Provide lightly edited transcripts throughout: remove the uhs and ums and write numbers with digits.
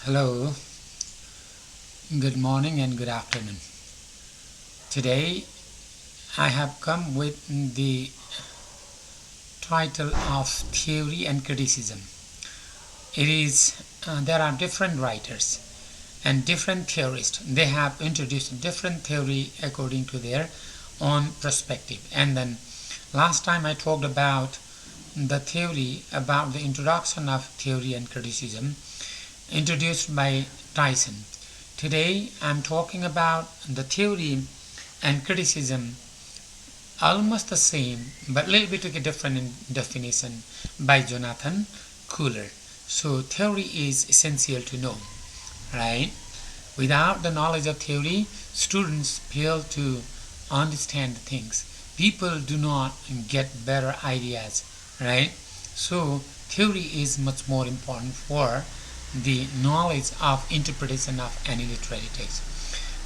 Hello, good morning and good afternoon. Today I have come with the title of Theory and Criticism. There are different writers and different theorists. They have introduced different theory according to their own perspective. And then last time I talked about the theory, about the introduction of theory and criticism introduced by Tyson. Today I'm talking about the theory and criticism, almost the same but a little bit different in definition, by Jonathan Kohler. So theory is essential to know, right? Without the knowledge of theory, students fail to understand things. People do not get better ideas, right? So theory is much more important for the knowledge of interpretation of any literary text.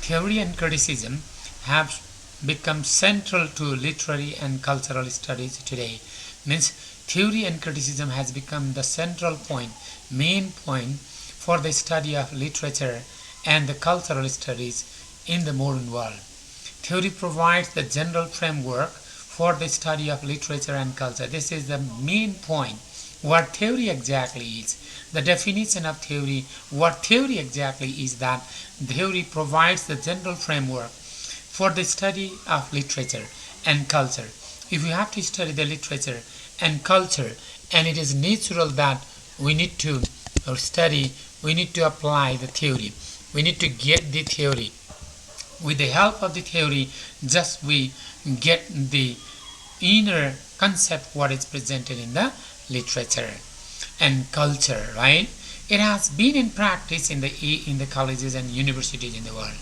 Theory and criticism have become central to literary and cultural studies today. Means theory and criticism has become the central point, main point for the study of literature and the cultural studies in the modern world. Theory provides the general framework for the study of literature and culture. This is the main point. What theory exactly is, the definition of theory, what theory exactly is, that theory provides the general framework for the study of literature and culture. If you have to study the literature and culture, and it is natural that we need to study, we need to apply the theory, we need to get the theory. With the help of the theory, just we get the inner concept what is presented in the literature and culture, right? It has been in practice in the colleges and universities in the world.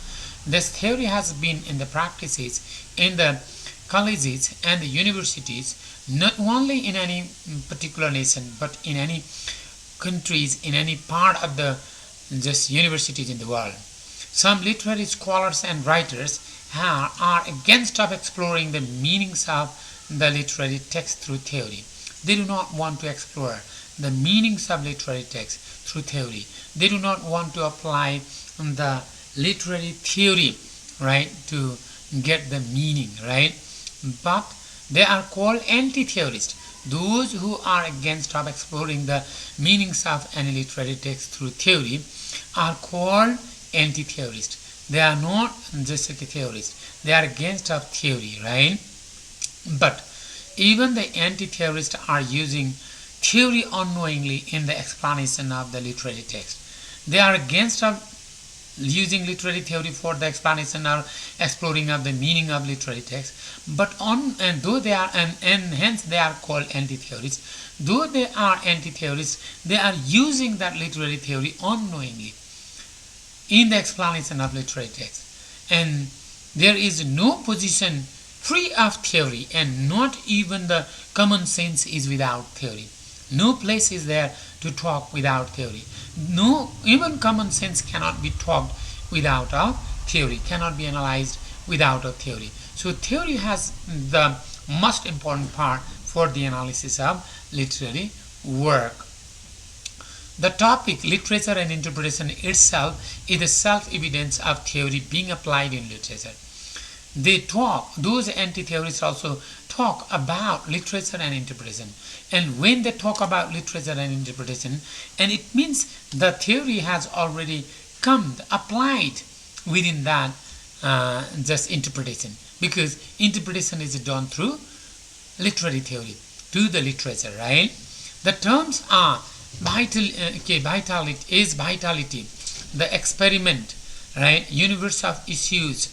This theory has been in the practices in the colleges and the universities, not only in any particular nation but in any countries, in any part of the just universities in the world. Some literary scholars and writers are against of exploring the meanings of the literary text through theory. They do not want to explore the meanings of literary text through theory. They do not want to apply the literary theory, right, to get the meaning, right? But they are called anti-theorists. Those who are against of exploring the meanings of any literary text through theory are called anti-theorists. They are not just theorists. They are against of theory, right? But even the anti-theorists are using theory unknowingly in the explanation of the literary text. They are against of using literary theory for the explanation or exploring of the meaning of literary text. But though they are and hence they are called anti-theorists. Though they are anti-theorists, they are using that literary theory unknowingly in the explanation of literary text. And there is no position free of theory, and not even the common sense is without theory. No place is there to talk without theory. No, even common sense cannot be talked without a theory, cannot be analyzed without a theory. So theory has the most important part for the analysis of literary work. The topic literature and interpretation itself is the self-evidence of theory being applied in literature. Those anti-theorists also talk about literature and interpretation. And when they talk about literature and interpretation, and it means the theory has already come, applied within that just interpretation. Because interpretation is done through literary theory, to the literature, right? The terms are vitality, the experiment, right? Universe of issues,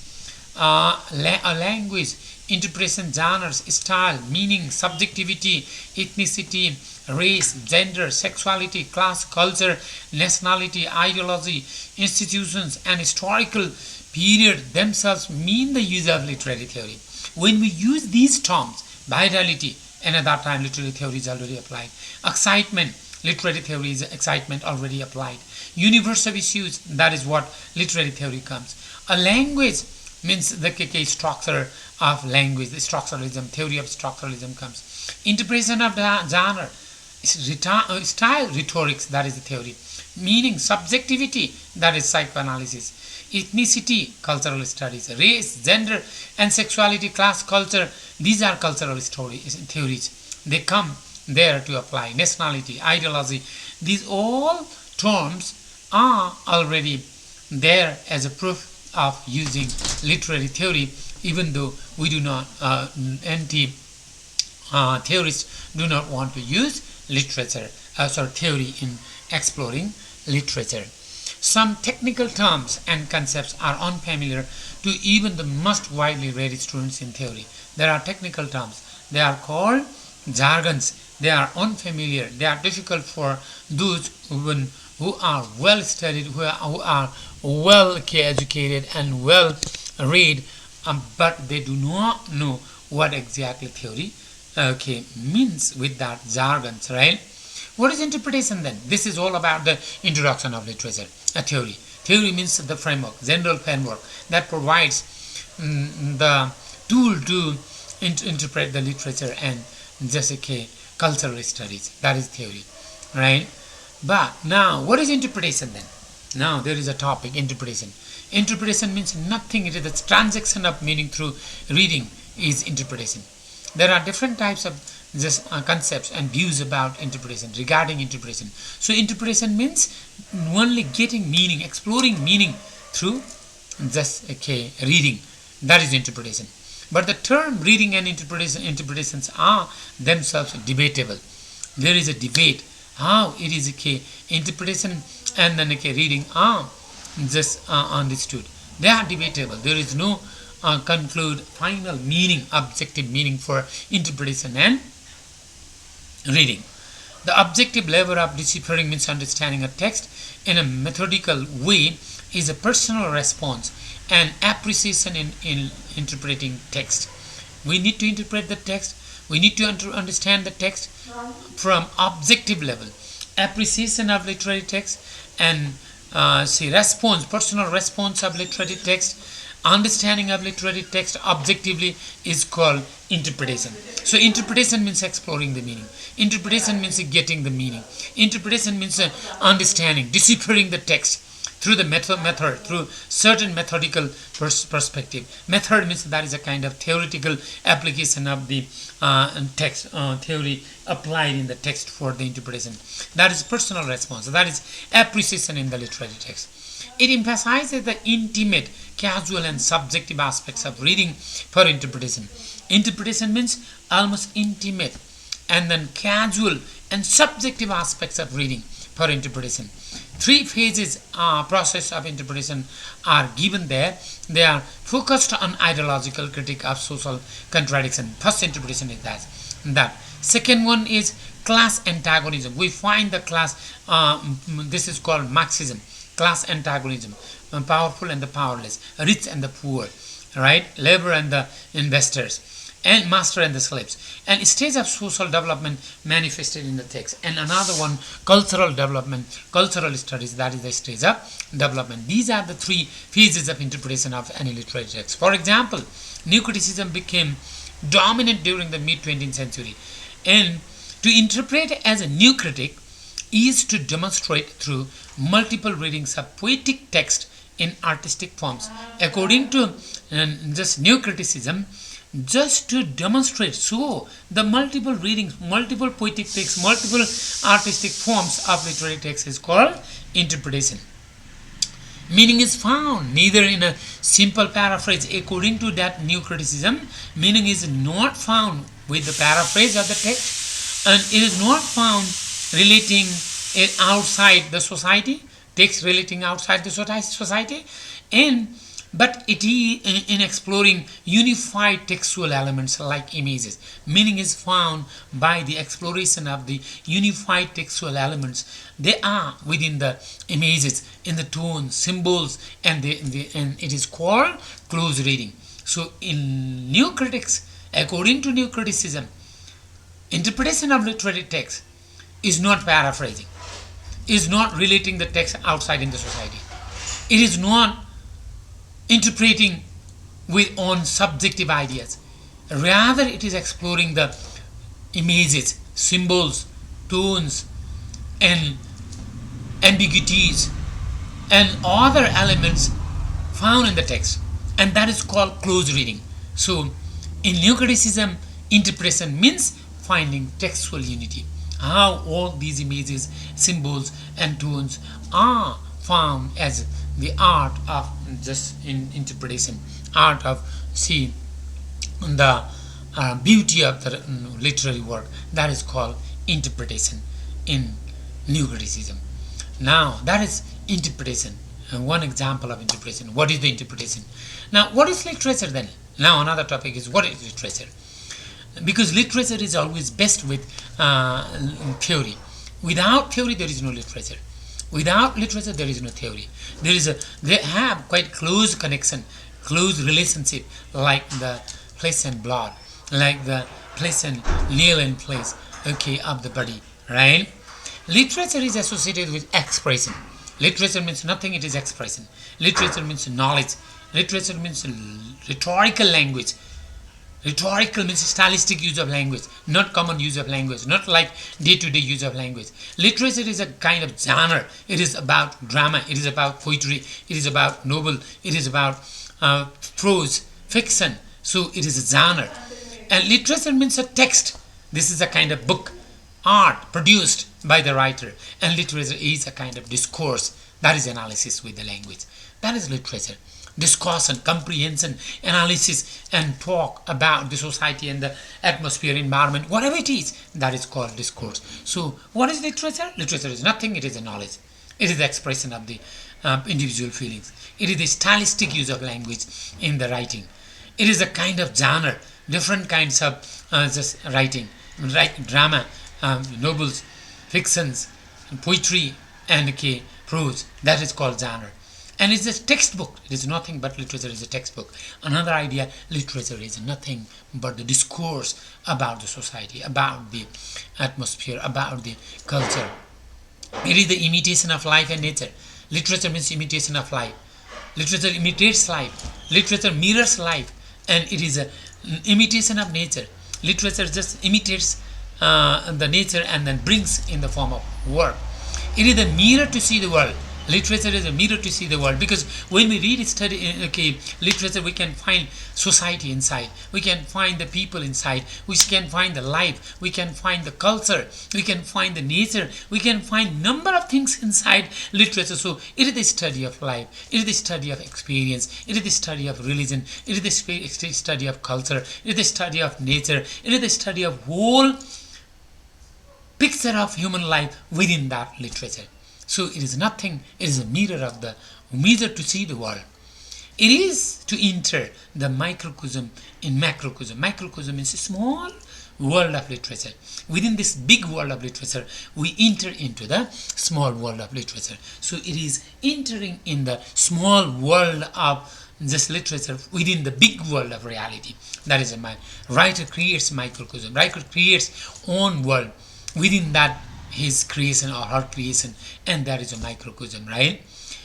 a language, interpretation, genres, style, meaning, subjectivity, ethnicity, race, gender, sexuality, class, culture, nationality, ideology, institutions, and historical period themselves mean the use of literary theory. When we use these terms, vitality, and at that time literary theory is already applied. Excitement, literary theory is excitement already applied. Universe of issues, that is what literary theory comes. A language means the structure of language, the structuralism, theory of structuralism comes. Interpretation of the genre, Style rhetorics, that is the theory. Meaning subjectivity, that is psychoanalysis. Ethnicity, cultural studies. Race, gender and sexuality, class, culture, these are cultural theories. They come there to apply. Nationality, ideology, these all terms are already there as a proof of using literary theory, even though we do not, theorists do not want to use theory in exploring literature. Some technical terms and concepts are unfamiliar to even the most widely read students in theory. There are technical terms. They are called jargons. They are unfamiliar. They are difficult for those who are well studied, who are well educated and well read, but they do not know what exactly theory means with that jargons, right? What is interpretation then? This is all about the introduction of literature. A theory. Theory means the framework, general framework that provides the tool to interpret the literature and cultural studies. That is theory, right? But now, what is interpretation then? Now there is a topic, interpretation. Interpretation means nothing. It is the transaction of meaning through reading is interpretation. There are different types of concepts and views about interpretation, regarding interpretation. So interpretation means only getting meaning, exploring meaning through reading. That is interpretation. But the term reading and interpretations are themselves debatable. There is a debate how it is interpretation and then reading are understood. They are debatable. There is no conclude final meaning, objective meaning for interpretation and reading. The objective level of deciphering means understanding a text in a methodical way is a personal response and appreciation in interpreting text. We need to interpret the text. We need to understand the text from objective level. Appreciation of literary text and personal response of literary text, understanding of literary text objectively is called interpretation. So interpretation means exploring the meaning. Interpretation means getting the meaning. Interpretation means understanding, deciphering the text through the method, through certain methodical perspective. Method means that is a kind of theoretical application of the text, theory applied in the text for the interpretation. That is personal response. That is appreciation in the literary text. It emphasizes the intimate, casual and subjective aspects of reading for interpretation. Interpretation means almost intimate and then casual and subjective aspects of reading for interpretation. Three phases process of interpretation are given there. They are focused on ideological critique of social contradiction. First interpretation is that. Second one is class antagonism. We find the class, this is called Marxism, class antagonism, powerful and the powerless, rich and the poor, right? Labor and the investors, and master and the slaves. And stage of social development manifested in the text. And another one, cultural development, cultural studies, that is the stage of development. These are the three phases of interpretation of any literary text. For example, new criticism became dominant during the mid-20th century. And to interpret as a new critic is to demonstrate through multiple readings of poetic text in artistic forms. According to this new criticism, just to demonstrate, so the multiple readings, multiple poetic texts, multiple artistic forms of literary text is called interpretation. Meaning is found neither in a simple paraphrase. According to that new criticism, meaning is not found with the paraphrase of the text, and it is not found relating it outside the society, text relating outside the society, but it is in exploring unified textual elements like images. Meaning is found by the exploration of the unified textual elements. They are within the images, in the tones, symbols, and it is called close reading. So in new critics, according to new criticism, interpretation of literary text is not paraphrasing, is not relating the text outside in the society. It is not interpreting with own subjective ideas. Rather, it is exploring the images, symbols, tones, and ambiguities, and other elements found in the text, and that is called close reading. So in New Criticism, interpretation means finding textual unity, how all these images, symbols, and tones are found as the art of just in interpretation, art of see the beauty of the literary work. That is called interpretation in New Criticism. Now that is interpretation, one example of interpretation. What is the interpretation? Now what is literature then? Now another topic is what is literature, because literature is always best with theory. Without theory there is no literature. Without literature there is no theory. They have quite close connection, close relationship, like the flesh and blood, like the flesh and nail and place, okay, of the body, right? Literature is associated with expression. Literature means nothing, it is expression. Literature means knowledge. Literature means rhetorical language. Rhetorical means stylistic use of language, not common use of language, not like day-to-day use of language. Literature is a kind of genre. It is about drama, it is about poetry, it is about novel, it is about prose, fiction. So it is a genre. And literature means a text. This is a kind of book, art produced by the writer. And literature is a kind of discourse, that is analysis with the language. That is literature. Discussion, comprehension, analysis, and talk about the society and the atmosphere, environment, whatever it is, that is called discourse. So what is literature? Literature is nothing, it is a knowledge. It is the expression of the individual feelings. It is the stylistic use of language in the writing. It is a kind of genre, different kinds of just writing, like drama, novels, fictions, poetry, and prose. That is called genre. And it's a textbook. It is nothing but literature is a textbook. Another idea, literature is nothing but the discourse about the society, about the atmosphere, about the culture. It is the imitation of life and nature. Literature means imitation of life. Literature imitates life. Literature mirrors life, and it is an imitation of nature. Literature just imitates the nature and then brings in the form of work. It is a mirror to see the world. Literature is a mirror to see the world, because when we read, study literature, we can find society inside, we can find the people inside, we can find the life, we can find the culture, we can find the nature, we can find number of things inside literature. So it is the study of life, it is the study of experience, it is the study of religion, it is the study of culture, it is the study of nature, it is the study of whole picture of human life within that literature. So it is nothing, it is a mirror to see the world. It is to enter the microcosm in macrocosm. Macrocosm is a small world of literature. Within this big world of literature, we enter into the small world of literature. So it is entering in the small world of just literature within the big world of reality. That is a writer creates microcosm. Writer creates own world within that his creation or her creation, and that is a microcosm, right?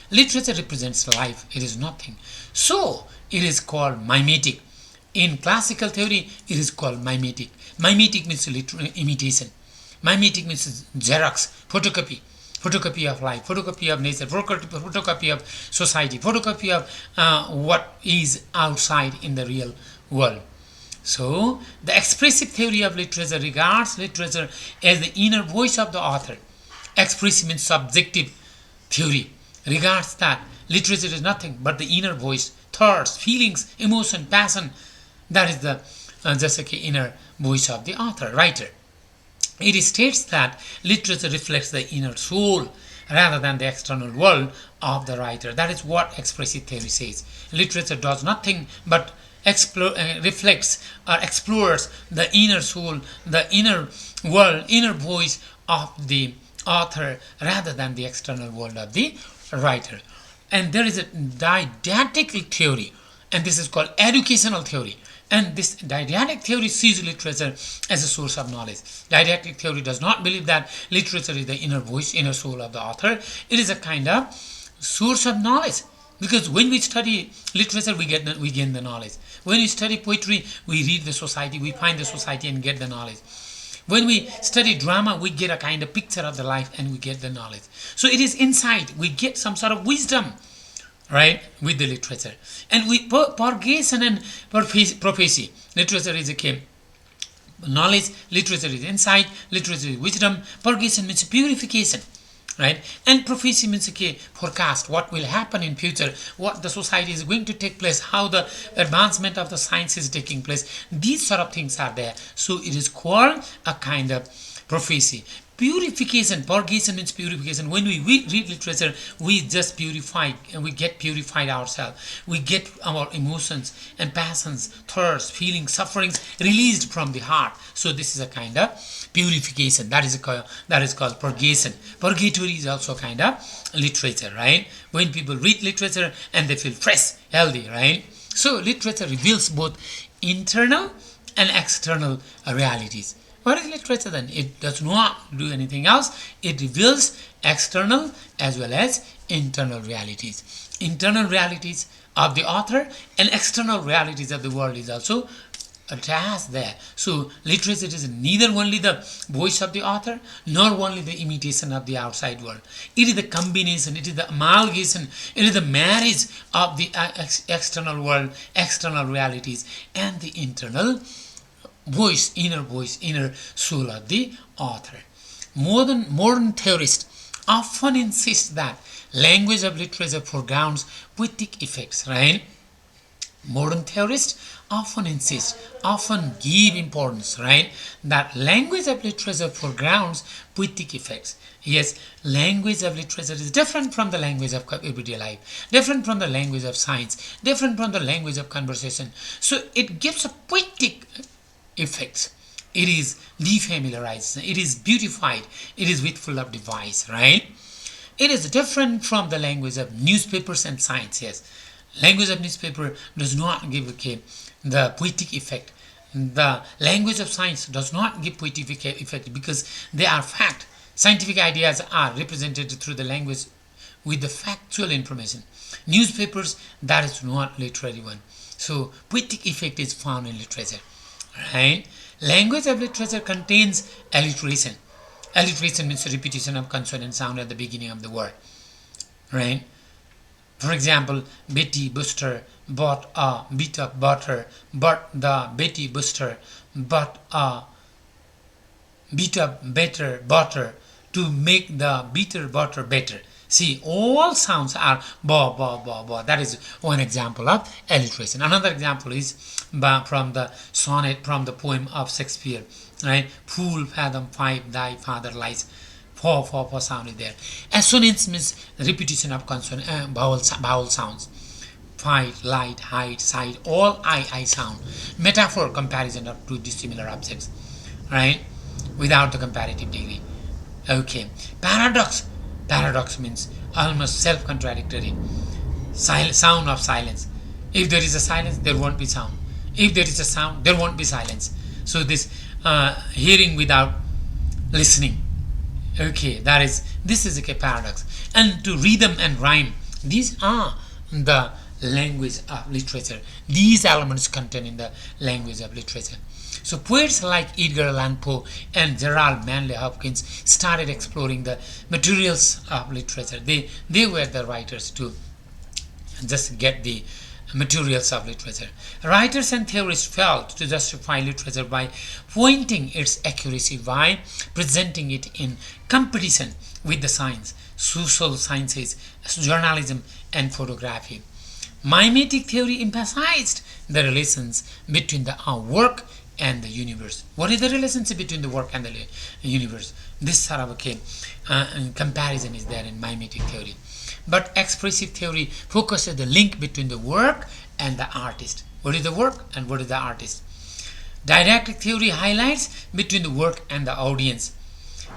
Literature represents life, it is nothing. So it is called mimetic. In classical theory, it is called mimetic. Mimetic means imitation. Mimetic means xerox, photocopy of life, photocopy of nature, photocopy of society, photocopy of what is outside in the real world. So, the expressive theory of literature regards literature as the inner voice of the author. Expressive means subjective theory regards that literature is nothing but the inner voice, thoughts, feelings, emotion, passion. That is the inner voice of the author, writer. It states that literature reflects the inner soul rather than the external world of the writer. That is what expressive theory says. Literature does nothing but reflects or explores the inner soul, the inner world, inner voice of the author rather than the external world of the writer. And there is a didactic theory, and this is called educational theory. And this didactic theory sees literature as a source of knowledge. Didactic theory does not believe that literature is the inner voice, inner soul of the author. It is a kind of source of knowledge. Because when we study literature, we gain the knowledge. When we study poetry, we read the society, we find the society and get the knowledge. When we study drama, we get a kind of picture of the life and we get the knowledge. So it is insight. We get some sort of wisdom, right, with the literature. And with purgation and prophecy, literature is a key. Knowledge, literature is insight, literature is wisdom, purgation means purification, right? And prophecy means okay, forecast what will happen in future, what the society is going to take place, how the advancement of the science is taking place. These sort of things are there. So it is called a kind of prophecy. Purification, purgation means purification. When we read literature, we just purify and we get purified ourselves. We get our emotions and passions, thirst, feelings, sufferings released from the heart. So this is a kind of purification. That is called purgation. Purgatory is also a kind of literature, right? When people read literature and they feel fresh, healthy, right? So literature reveals both internal and external realities. What is literature then? It does not do anything else. It reveals external as well as internal realities. Internal realities of the author and external realities of the world is also attached there. So literature is neither only the voice of the author nor only the imitation of the outside world. It is the combination, it is the amalgamation, it is the marriage of the external world, external realities and the internal voice, inner soul of the author. Modern theorists often insist that language of literature foregrounds poetic effects, right? Modern theorists often give importance, right, that language of literature foregrounds poetic effects. Yes, language of literature is different from the language of everyday life, different from the language of science, different from the language of conversation. So it gives a poetic effects. It is defamiliarized, it is beautified, it is full of device, right? It is different from the language of newspapers and science. Yes, language of newspaper does not give the poetic effect. The language of science does not give poetic effect because they are fact. Scientific ideas are represented through the language with the factual information. Newspapers, that is not literary one. So poetic effect is found in literature. Right? Language of literature contains alliteration. Alliteration means repetition of consonant sound at the beginning of the word. Right? For example, Betty Buster bought a bit of butter, but the Betty Buster bought a bit of better butter to make the bitter butter better. See, all sounds are ba, ba, ba, ba. That is one example of alliteration. Another example is from the sonnet, from the poem of Shakespeare. Right? Fool, fathom, five, thy father lies. For sound is there. Assonance means repetition of consonant, vowel sounds. Fight, light, height, side, all I sound. Metaphor, comparison of two dissimilar objects. Right? Without the comparative degree. Okay. Paradox means almost self-contradictory. Sound of silence. If there is a silence, there won't be sound. If there is a sound, there won't be silence. So this hearing without listening. Okay, this is a paradox. And to rhythm and rhyme, these are the language of literature. These elements contained in the language of literature. So poets like Edgar Allan Poe and Gerald Manley Hopkins started exploring the materials of literature. They were the writers to just get the materials of literature. Writers and theorists felt to justify literature by pointing its accuracy by presenting it in competition with the science, social sciences, journalism, and photography. Mimetic theory emphasized the relations between the work and the universe. What is the relationship between the work and the universe? This sort of comparison is there in mimetic theory. But expressive theory focuses the link between the work and the artist. What is the work and what is the artist? Didactic theory highlights between the work and the audience.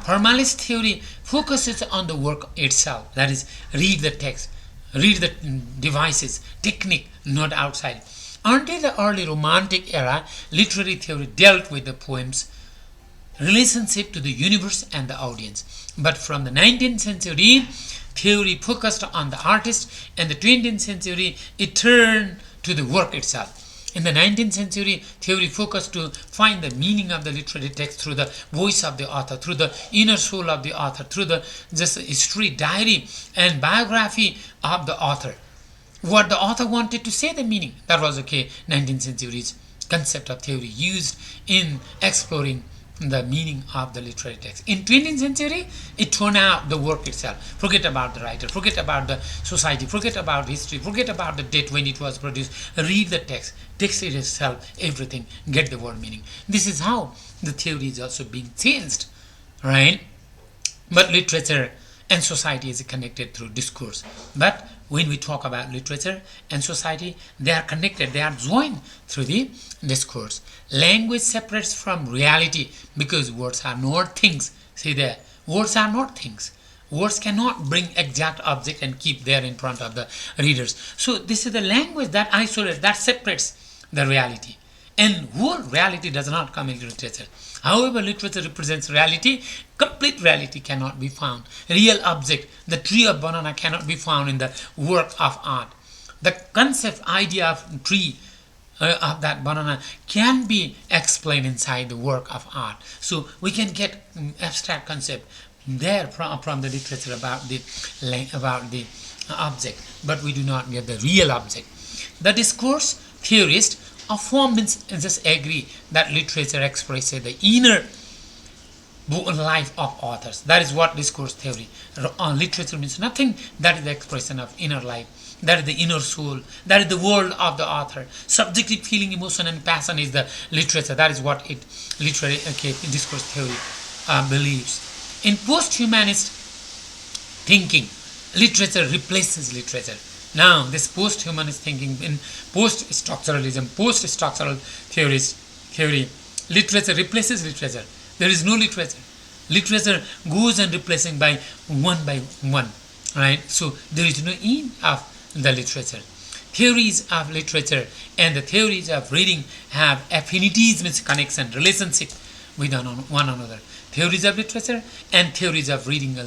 Formalist theory focuses on the work itself. That is, read the text, read the devices, technique, not outside. Until the early Romantic era, literary theory dealt with the poem's relationship to the universe and the audience. But from the 19th century, theory focused on the artist, and the 20th century, it turned to the work itself. In the 19th century, theory focused to find the meaning of the literary text through the voice of the author, through the inner soul of the author, through the just history, diary, and biography of the author. What the author wanted to say, the meaning. That was 19th century's concept of theory used in exploring the meaning of the literary text. In 20th century, it turned out the work itself. Forget about the writer, forget about the society, forget about history, forget about the date when it was produced. Read the text. Text itself, everything, get the word meaning. This is how the theory is also being changed, right? But literature and society is connected through discourse. But when we talk about literature and society, they are connected, they are joined through the discourse. Language separates from reality because words are not things. See there, words are not things. Words cannot bring exact object and keep there in front of the readers. So this is the language that isolates, that separates the reality. And whole reality does not come in literature. However, literature represents reality. Complete reality cannot be found. Real object, the tree of banana, cannot be found in the work of art. The concept, idea of tree of that banana can be explained inside the work of art. So we can get abstract concept there from the literature about the object, but we do not get the real object. The discourse theorist affirm means just agree that literature expresses the inner life of authors. That is what discourse theory. Literature means nothing. That is the expression of inner life. That is the inner soul. That is the world of the author. Subjective feeling, emotion, and passion is the literature. That is what it literary discourse theory believes. In post-humanist thinking, literature replaces literature. Now, this post-humanist thinking, in post-structuralism, post-structural theory, literature replaces literature. There is no literature. Literature goes and replacing by one, right? So there is no end of the literature. Theories of literature and the theories of reading have affinities, means connection, relationship with one another. Theories of literature and theories of reading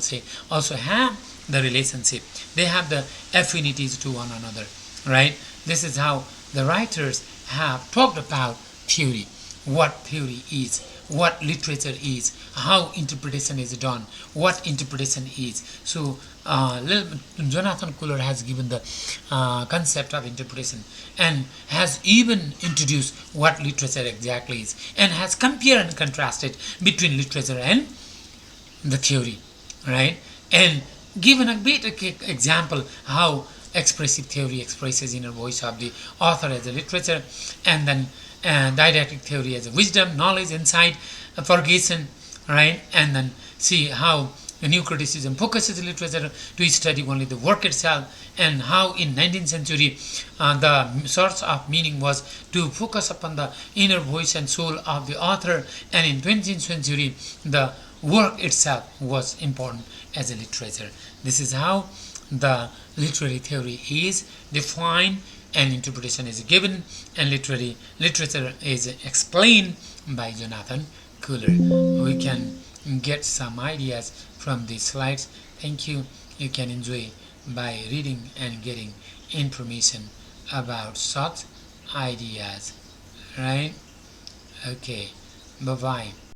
also have the relationship. They have the affinities to one another, right? This is how the writers have talked about theory, what theory is, what literature is, how interpretation is done, what interpretation is. So Jonathan Kohler has given the concept of interpretation and has even introduced what literature exactly is, and has compared and contrasted between literature and the theory, right? And given a great example how expressive theory expresses inner voice of the author as a literature, and then didactic theory as a wisdom, knowledge, insight, purgation, right? And then see how the new criticism focuses literature to study only the work itself, and how in 19th century the source of meaning was to focus upon the inner voice and soul of the author, and in 20th century the work itself was important as a literature. This is how the literary theory is defined and interpretation is given, and literature is explained by Jonathan Kohler. We can get some ideas from these slides. Thank you. You can enjoy by reading and getting information about such ideas, right? Okay, bye bye.